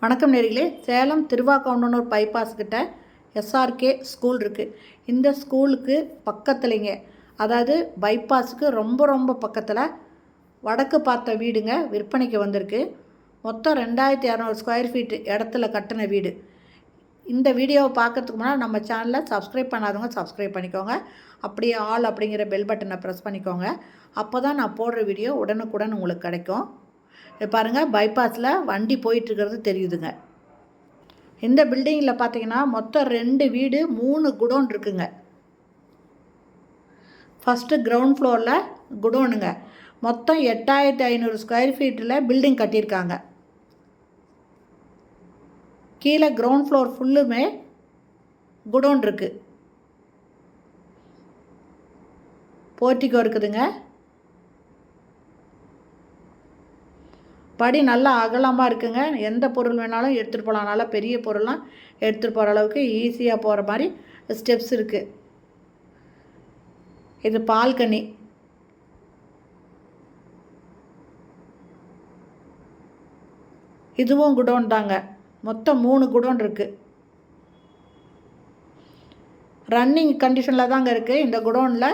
வணக்கம் நேயர்களே. சேலம் திருவாக்கவுண்டனூர் பைபாஸ் கிட்ட எஸ்ஆர்கே ஸ்கூல் இருக்குது. இந்த ஸ்கூலுக்கு பக்கத்துலேங்க, அதாவது பைபாஸுக்கு ரொம்ப பக்கத்தில் வடக்கு பார்த்த வீடுங்க விற்பனைக்கு வந்திருக்கு. மொத்தம் 2200 ஸ்கொயர் ஃபீட் இடத்துல கட்டின வீடு. இந்த வீடியோவை பார்க்குறதுக்கு முன்னாடி நம்ம சேனலை சப்ஸ்கிரைப் பண்ணாதவங்க சப்ஸ்கிரைப் பண்ணிக்கோங்க. அப்படியே ஆல் அப்படிங்கிற பெல் பட்டனை ப்ரெஸ் பண்ணிக்கோங்க. அப்போ தான் நான் போடுற வீடியோ உடனுக்குடன் உங்களுக்கு கிடைக்கும். பாருங்கள், பைபாஸில் வண்டி போயிட்டுருக்கிறது தெரியுதுங்க. இந்த பில்டிங்கில் பார்த்தீங்கன்னா மொத்தம் 2 வீடு 3 குடோன் இருக்குங்க. ஃபஸ்ட்டு கிரவுண்ட் ஃப்ளோரில் குடோனுங்க. மொத்தம் 8500 ஸ்கொயர் ஃபீட்டில் பில்டிங் கட்டியிருக்காங்க. கீழே கிரவுண்ட் ஃப்ளோர் ஃபுல்லுமே குடோன் இருக்குது. போர்ட்டிகோ இருக்குதுங்க. படி நல்லா அகலமாக இருக்குங்க. எந்த பொருள் வேணாலும் எடுத்துகிட்டு போகலாம். நல்லா பெரிய பொருள்லாம் எடுத்துகிட்டு போகிற அளவுக்கு ஈஸியாக போகிற மாதிரி ஸ்டெப்ஸ் இருக்குது. இது பால்கனி. இதுவும் குடோன் தாங்க. மொத்தம் 3 குடோன் இருக்குது. ரன்னிங் கண்டிஷனில் தாங்க இருக்குது இந்த குடோனில்.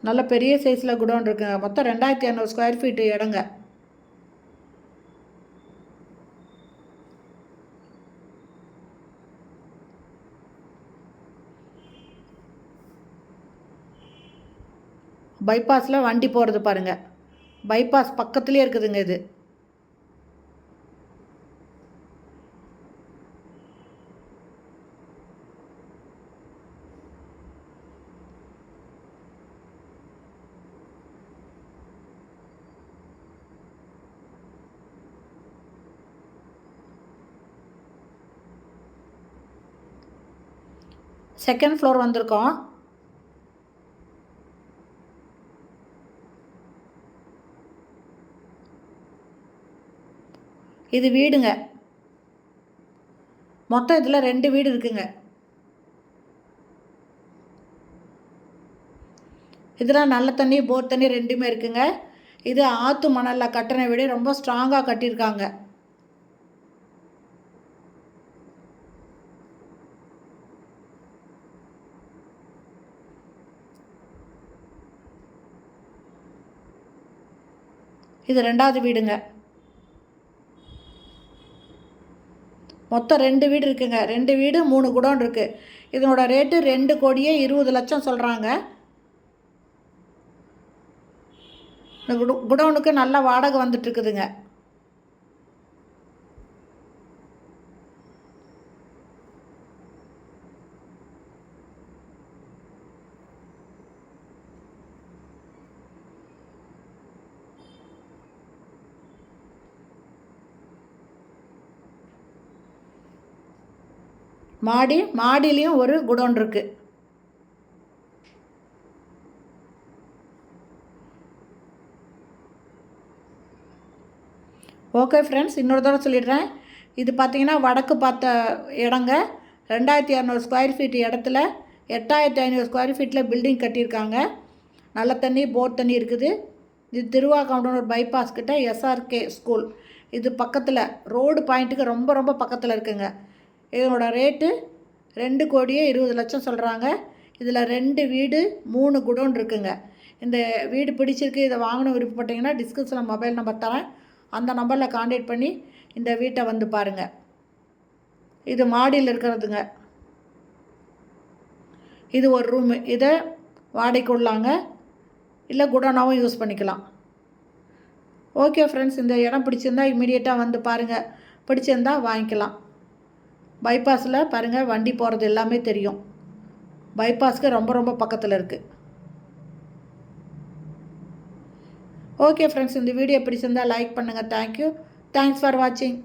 நல்ல பெரிய சைஸில் குடோன் இருக்குங்க. மொத்தம் 2200 ஸ்கொயர் ஃபீட்டு இடங்க. பைபாஸில் வண்டி போகிறது பாருங்கள். பைபாஸ் பக்கத்துலேயே இருக்குதுங்க இது. செகண்ட் ஃப்ளோர் வந்திருக்கோம். இது வீடுங்க. மொத்தம் இதில் 2 வீடு இருக்குங்க. இதில் நல்ல தண்ணி போர் தண்ணி ரெண்டுமே இருக்குங்க. இது ஆற்று மணலில் கட்டின வீடு. ரொம்ப ஸ்ட்ராங்காக கட்டியிருக்காங்க. இது 2வது வீடுங்க. மொத்தம் 2 வீடு இருக்குங்க. 2 வீடு 3 குடோன் இருக்குது. இதனோட ரேட்டு 2,20,00,000 சொல்கிறாங்க. இந்த குடோனுக்கு நல்ல வாடகை வந்துட்டுருக்குதுங்க. மாடியிலையும் ஒரு குடோன் இருக்குது. ஓகே ஃப்ரெண்ட்ஸ், இன்னொரு தடவை சொல்லிடுறேன். இது பார்த்திங்கன்னா வடக்கு பார்த்த இடங்க. 2200 ஸ்கொயர் ஃபீட் இடத்துல 8500 ஸ்கொயர் ஃபீட்டில் பில்டிங் கட்டியிருக்காங்க. நல்ல தண்ணி போர் தண்ணி இருக்குது. இது திருவாக்கவுண்டனூர் பைபாஸ் கிட்ட எஸ்ஆர்கே ஸ்கூல். இது பக்கத்தில் ரோடு பாயிண்ட்டுக்கு ரொம்ப பக்கத்தில் இருக்குங்க. இதனோட ரேட்டு 2,20,00,000 சொல்கிறாங்க. இதில் 2 வீடு 3 குடோன் இருக்குங்க. இந்த வீடு பிடிச்சிருக்கு, இதை வாங்கணும் விருப்பப்பட்டீங்கன்னா டிஸ்கிரிப்ஷனில் மொபைல் நம்பர் தரேன். அந்த நம்பரில் கான்டாக்ட் பண்ணி இந்த வீட்டை வந்து பாருங்கள். இது மாடியில் இருக்கிறதுங்க. இது ஒரு ரூமு. இதை வாடகைக்கு விடலாங்க, இல்லை குடோனாகவும் யூஸ் பண்ணிக்கலாம். ஓகே ஃப்ரெண்ட்ஸ், இந்த இடம் பிடிச்சிருந்தா இமீடியட்டாக வந்து பாருங்கள். பிடிச்சிருந்தா வாங்கிக்கலாம். பைபாஸில் பாருங்கள், வண்டி போகிறது எல்லாமே தெரியும். பைபாஸ்க்கு ரொம்ப பக்கத்தில் இருக்குது. ஓகே ஃப்ரெண்ட்ஸ், இந்த வீடியோ பிடிச்சிருந்தால் லைக் பண்ணுங்கள். தேங்க்யூ. தேங்க்ஸ் ஃபார் வாட்சிங்.